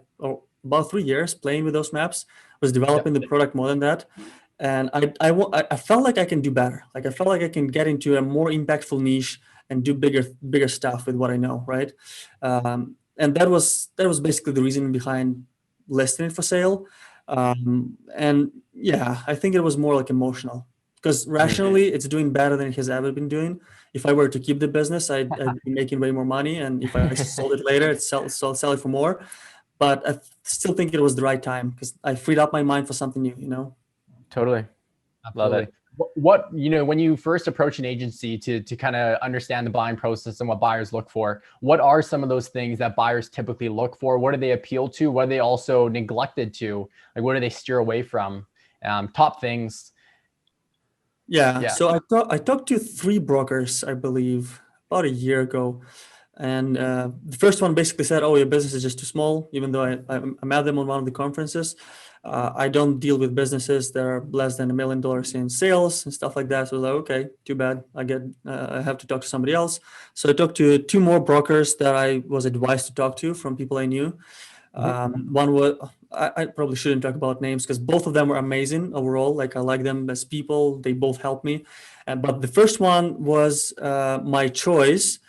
about 3 years playing with those maps, was developing the product more than that. And I felt like I can do better. Like I felt like I can get into a more impactful niche and do bigger stuff with what I know, right? And that was basically the reason behind listing it for sale. And yeah, I think it was more like emotional, because rationally it's doing better than it has ever been doing. If I were to keep the business, I'd be making way more money, and if I sold it later, I'd sell it for more. But I still think it was the right time, because I freed up my mind for something new. Totally. Absolutely. Love it. What when you first approach an agency to kind of understand the buying process and what buyers look for, what are some of those things that buyers typically look for? What do they appeal to? What are they also neglected to? Like, what do they steer away from? Top things. Yeah. So I talked to 3 brokers, I believe, about a year ago. And the first one basically said, "Oh, your business is just too small." Even though I met them on one of the conferences, I don't deal with businesses that are less than $1 million in sales and stuff like that. So I was like, okay, too bad. I have to talk to somebody else. So I talked to 2 more brokers that I was advised to talk to from people I knew. One was, I probably shouldn't talk about names because both of them were amazing overall. Like, I like them as people. They both helped me. But the first one was my choice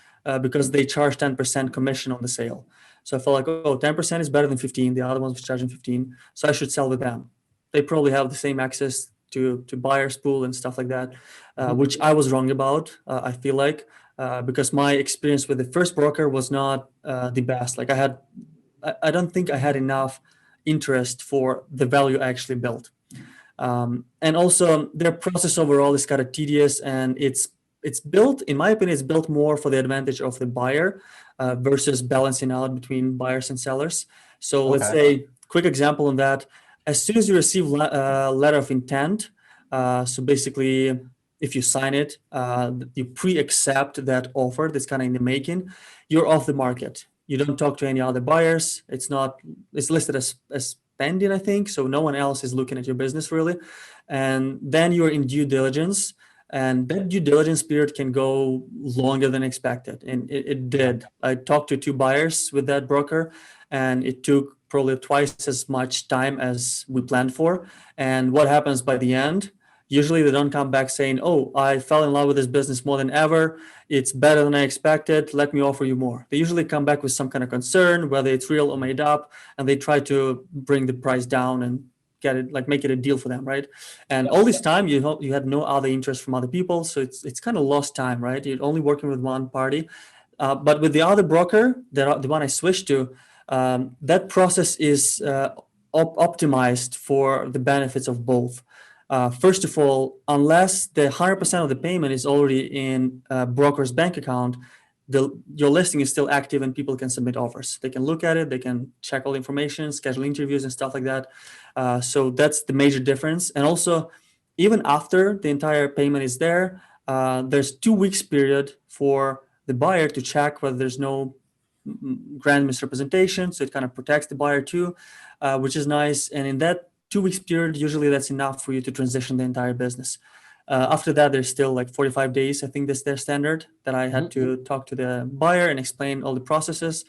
because they charge 10% commission on the sale. So I felt like, oh, 10% is better than 15. The other ones was charging 15. So I should sell with them. They probably have the same access to buyer's pool and stuff like that, which I was wrong about, I feel like, because my experience with the first broker was not the best. Like, I don't think I had enough interest for the value I actually built. And also their process overall is kind of tedious, and it's built, in my opinion, it's built more for the advantage of the buyer versus balancing out between buyers and sellers. So let's say, quick example on that, as soon as you receive a letter of intent, so basically if you sign it, you pre-accept that offer that's kind of in the making, you're off the market. You don't talk to any other buyers. It's listed as pending, I think. So no one else is looking at your business really. And then you're in due diligence, and that due diligence period can go longer than expected. And it did. I talked to 2 buyers with that broker, and it took probably twice as much time as we planned for. And what happens by the end? Usually they don't come back saying, "Oh, I fell in love with this business more than ever. It's better than I expected. Let me offer you more." They usually come back with some kind of concern, whether it's real or made up, and they try to bring the price down and get it, like, make it a deal for them, right? And all this time you had no other interest from other people, so it's kind of lost time, right? You're only working with one party. But with the other broker, the one I switched to, that process is optimized for the benefits of both. First of all, unless the 100% of the payment is already in a broker's bank account, your listing is still active and people can submit offers. They can look at it, they can check all the information, schedule interviews and stuff like that. So that's the major difference. And also, even after the entire payment is there, there's 2 weeks period for the buyer to check whether there's no grand misrepresentation. So it kind of protects the buyer too, which is nice. And in that 2 weeks period, usually that's enough for you to transition the entire business. After that, there's still like 45 days. I think that's their standard, that I had to talk to the buyer and explain all the processes,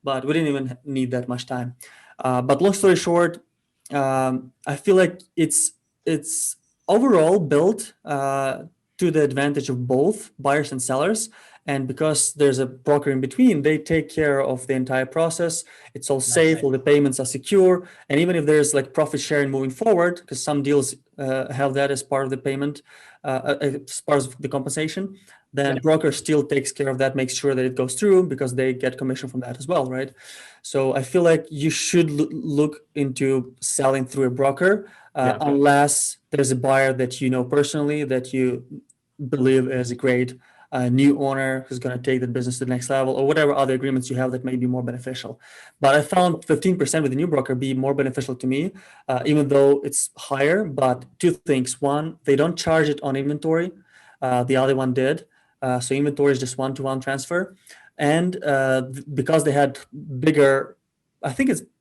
but we didn't even need that much time. But long story short, I feel like it's overall built to the advantage of both buyers and sellers. And because there's a broker in between, they take care of the entire process. It's all safe, all the payments are secure. And even if there's like profit sharing moving forward, because some deals have that as part of the payment, as part of the compensation, then broker still takes care of that, makes sure that it goes through, because they get commission from that as well, right? So I feel like you should look into selling through a broker, unless there's a buyer that you know personally, that you believe is a great new owner who's going to take the business to the next level, or whatever other agreements you have that may be more beneficial. But I found 15% with the new broker be more beneficial to me, even though it's higher. But 2 things: one, they don't charge it on inventory. The other one did. So inventory is just one-to-one transfer. And because they had bigger,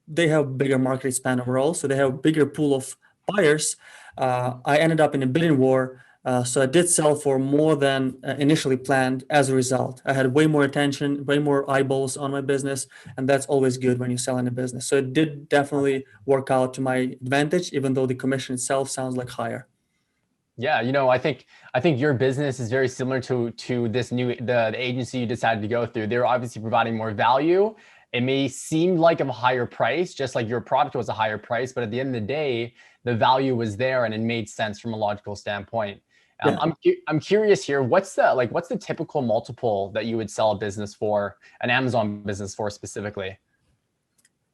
they have bigger market span overall, so they have a bigger pool of buyers. I ended up in a bidding war. So I did sell for more than initially planned as a result. I had way more attention, way more eyeballs on my business, and that's always good when you're selling a business. So it did definitely work out to my advantage, even though the commission itself sounds like higher. Yeah, I think your business is very similar to this the agency you decided to go through. They're obviously providing more value. It may seem like a higher price, just like your product was a higher price, but at the end of the day, the value was there and it made sense from a logical standpoint. I'm curious here. What's the typical multiple that you would sell a business for, an Amazon business for specifically?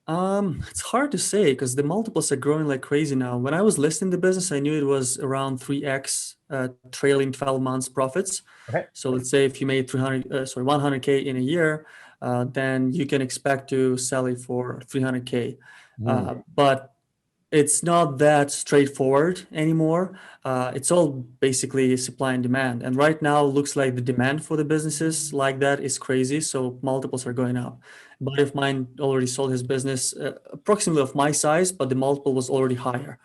It's hard to say because the multiples are growing like crazy now. When I was listing the business, I knew it was around 3x trailing 12 months profits. Okay. So let's say if you made 100K in a year, then you can expect to sell it for 300K. But it's not that straightforward anymore. It's all basically supply and demand. And right now, looks like the demand for the businesses like that is crazy. So multiples are going up. But if mine already sold his business approximately of my size, but the multiple was already higher.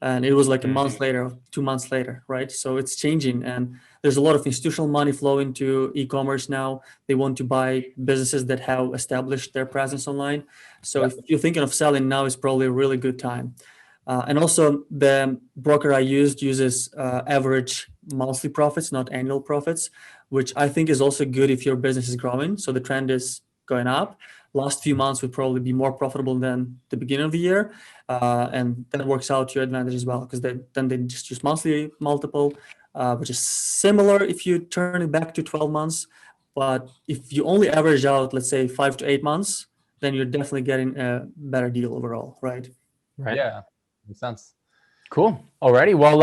And it was like a month later, 2 months later, right? So it's changing. And there's a lot of institutional money flowing to e-commerce now. They want to buy businesses that have established their presence online. So if you're thinking of selling, now is probably a really good time. And also, the broker I used uses average monthly profits, not annual profits, which I think is also good if your business is growing. So the trend is going up. Last few months would probably be more profitable than the beginning of the year, and that works out to your advantage as well because then they just use monthly multiple, which is similar if you turn it back to 12 months. But if you only average out, let's say 5 to 8 months, then you're definitely getting a better deal overall, right? Right. Yeah, makes sense. Cool. Alrighty. Well,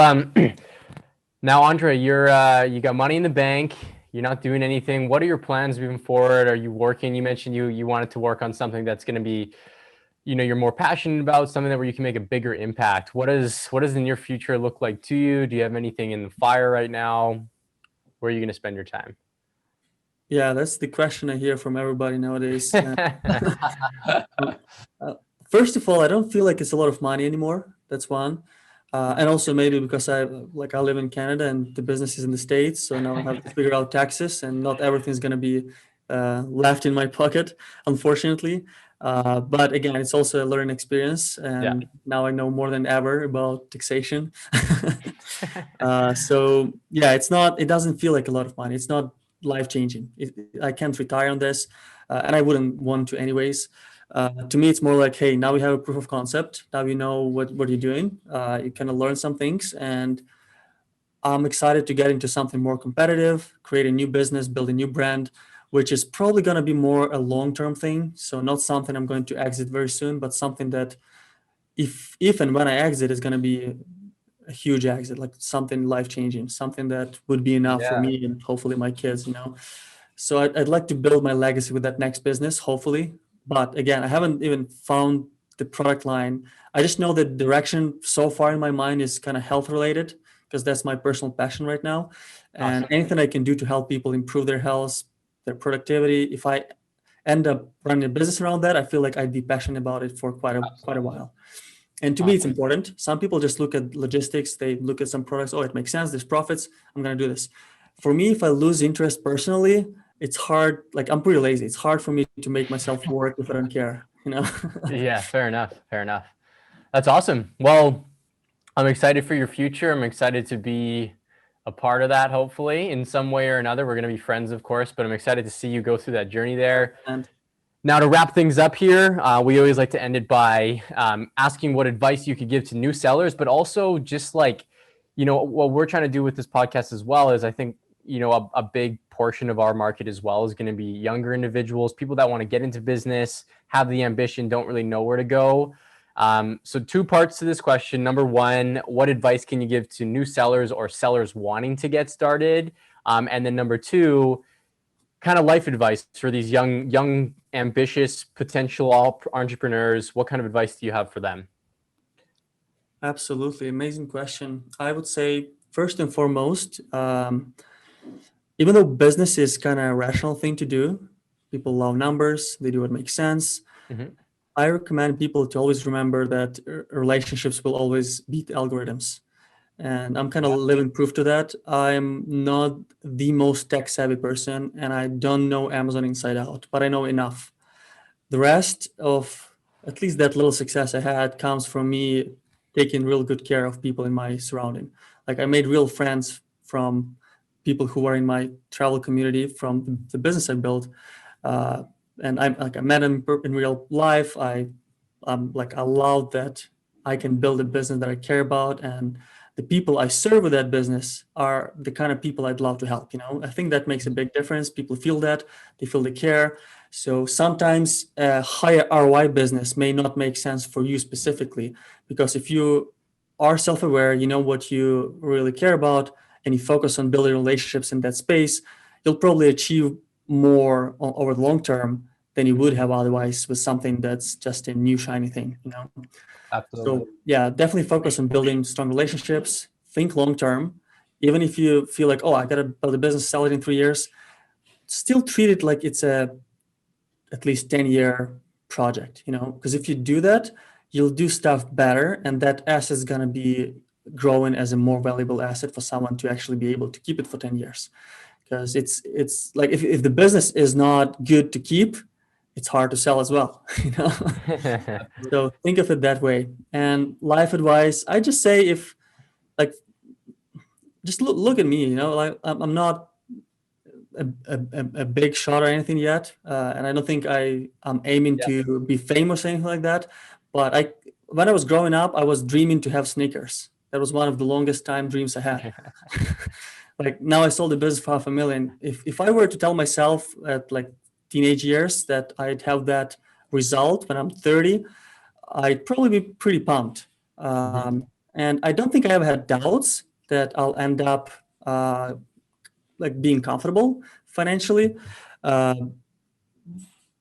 now Andre, you got money in the bank. You're not doing anything. What are your plans moving forward? Are you working? You mentioned you wanted to work on something that's going to be, you're more passionate about, something that where you can make a bigger impact. What does the near future look like to you? Do you have anything in the fire right now? Where are you going to spend your time? Yeah, that's the question I hear from everybody nowadays. First of all, I don't feel like it's a lot of money anymore. That's one. And also maybe because I live in Canada and the business is in the States, so now I have to figure out taxes, and not everything's going to be left in my pocket, unfortunately. But again, it's also a learning experience, and now I know more than ever about taxation. So yeah, it doesn't feel like a lot of money. It's not life changing. I can't retire on this, and I wouldn't want to anyways. To me, it's more like, hey, now we have a proof of concept. Now you know what you're doing. You kind of learn some things, and I'm excited to get into something more competitive, create a new business, build a new brand, which is probably going to be more a long-term thing. So not something I'm going to exit very soon, but something that if and when I exit is going to be a huge exit, like something life-changing, something that would be enough for me and hopefully my kids. So I'd like to build my legacy with that next business, hopefully. But again, I haven't even found the product line. I just know the direction so far in my mind is kind of health related because that's my personal passion right now. And anything I can do to help people improve their health, their productivity, if I end up running a business around that, I feel like I'd be passionate about it for quite a while. And to me, it's important. Some people just look at logistics. They look at some products. Oh, it makes sense. There's profits. I'm going to do this. For me, if I lose interest personally, it's hard. Like I'm pretty lazy. It's hard for me to make myself work if I don't care, Yeah, fair enough. That's awesome. Well, I'm excited for your future. I'm excited to be a part of that, hopefully, in some way or another. We're going to be friends, of course, but I'm excited to see you go through that journey there. And now, to wrap things up here, we always like to end it by asking what advice you could give to new sellers, but also just like, what we're trying to do with this podcast as well is I think, a big portion of our market as well is going to be younger individuals, people that want to get into business, have the ambition, don't really know where to go. So 2 parts to this question. Number 1, what advice can you give to new sellers or sellers wanting to get started? And then number 2, kind of life advice for these young, ambitious potential entrepreneurs. What kind of advice do you have for them? absolutely. Amazing question. I would say first and foremost, even though business is kind of a rational thing to do, people love numbers, they do what makes sense. I recommend people to always remember that relationships will always beat algorithms. And I'm kind of living proof to that. I'm not the most tech savvy person and I don't know Amazon inside out, but I know enough. The rest of at least that little success I had comes from me taking real good care of people in my surrounding. Like I made real friends from people who are in my travel community from the business I built. And I met them in real life. I'm like allowed that I can build a business that I care about, and the people I serve with that business are the kind of people I'd love to help. I think that makes a big difference. People feel that, they feel the care. So sometimes a higher ROI business may not make sense for you specifically, because if you are self-aware, you know what you really care about, and you focus on building relationships in that space, you'll probably achieve more over the long term than you would have otherwise with something that's just a new shiny thing, you know. Absolutely. So yeah, definitely focus on building strong relationships. Think long term. Even if you feel like, oh, I gotta build a business, sell it in 3 years, still treat it like it's a at least 10-year project, you know, because if you do that, you'll do stuff better, and that asset is gonna be growing as a more valuable asset for someone to actually be able to keep it for 10 years. Because it's like if the business is not good to keep, it's hard to sell as well, you know. So think of it that way. And life advice, I just say, if like, just look at me, you know, like I'm not a big shot or anything yet, and I don't think I'm aiming Yeah. to be famous or anything like that. But when I was growing up, I was dreaming to have sneakers. That was one of the longest time dreams I had. Like, now I sold the business for $500,000. If I were to tell myself at like teenage years that I'd have that result when I'm 30, I'd probably be pretty pumped. And I don't think I ever had doubts that I'll end up like being comfortable financially. Uh,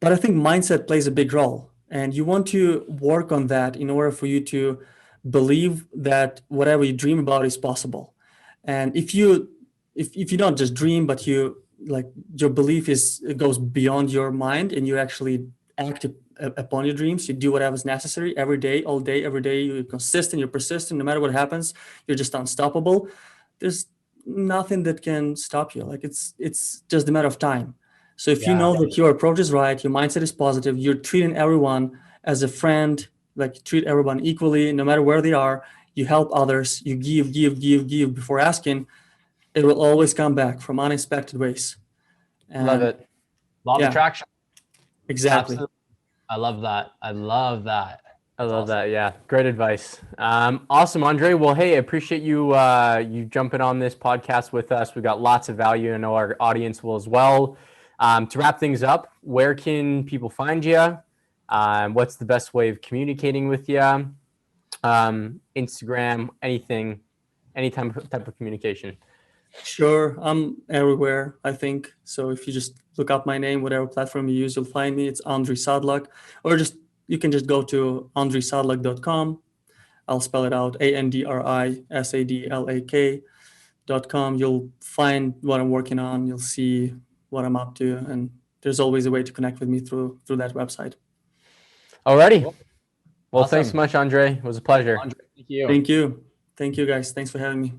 but I think mindset plays a big role, and you want to work on that in order for you to believe that whatever you dream about is possible. And if you don't just dream, but you like, your belief is, it goes beyond your mind, and you actually act upon your dreams. You do whatever's necessary every day, all day, every day. You're consistent, you're persistent, no matter what happens, you're just unstoppable. There's nothing that can stop you. Like, it's just a matter of time. So if you Yeah. know that your approach is right, your mindset is positive, you're treating everyone as a friend, like you treat everyone equally, no matter where they are, you help others, you give before asking, it will always come back from unexpected ways. Love And it. Law of yeah. attraction. Exactly. Absolutely. I love that. I love that. I love awesome. that. Yeah, great advice. Awesome, Andre. Well, hey, I appreciate you you jumping on this podcast with us. We got lots of value. I know our audience will as well. To wrap things up, where can people find you? What's the best way of communicating with you? Instagram, anything, any type of communication. Sure, I'm everywhere, I think. So if you just look up my name, whatever platform you use, you'll find me. It's Andri Sadlak, or you can just go to andrisadlak.com. I'll spell it out, ANDRISADLAK.com. You'll find what I'm working on. You'll see what I'm up to, and there's always a way to connect with me through that website. Alrighty. Cool. Well, Awesome. thanks so much, Andre. It was a pleasure. Andre, thank you. Thank you. Thank you, guys. Thanks for having me.